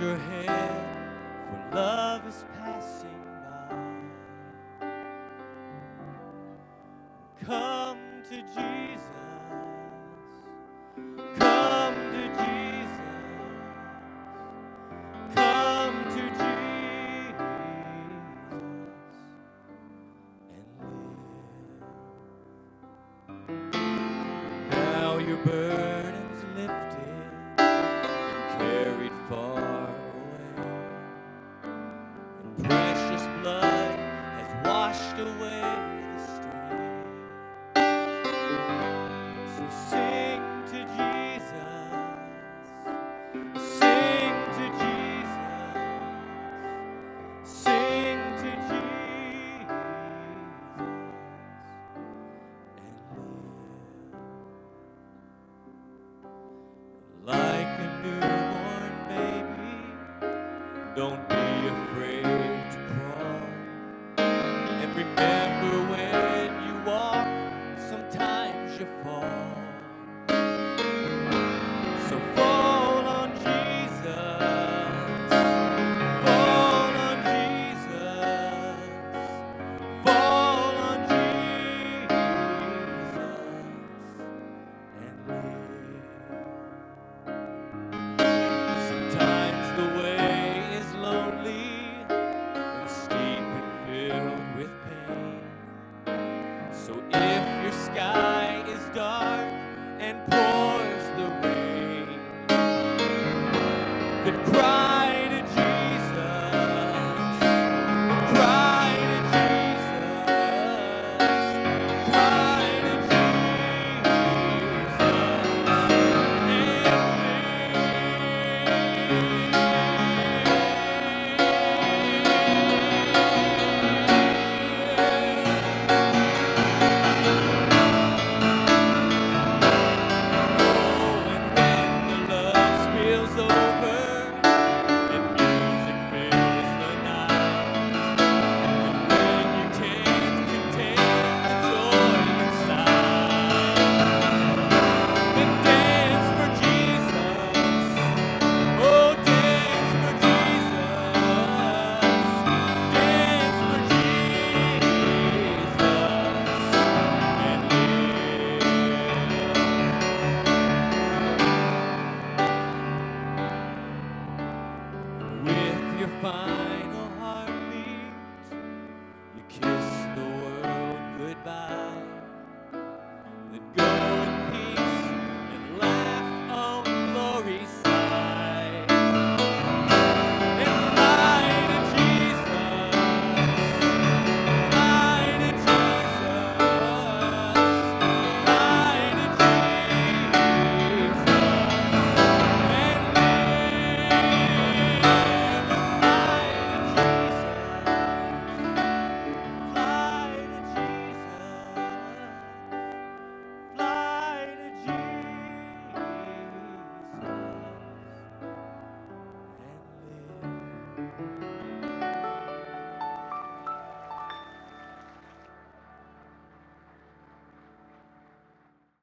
your head, for love is passing by. Come to Jesus. Come to Jesus. Come to Jesus and live. Now your burden's lifted and carried far away, and precious blood has washed away the stain. So sing to Jesus, sing to Jesus, sing to Jesus and live. Like a newborn baby, don't be afraid to crawl. And remember, when you walk, sometimes you fall. So fall on Jesus, fall on Jesus, fall on Jesus and live. Sometimes the way is lonely and steep and filled with pain. So if your sky is dark and pours the rain, then cry to Jesus, cry to Jesus, cry to Jesus with your fine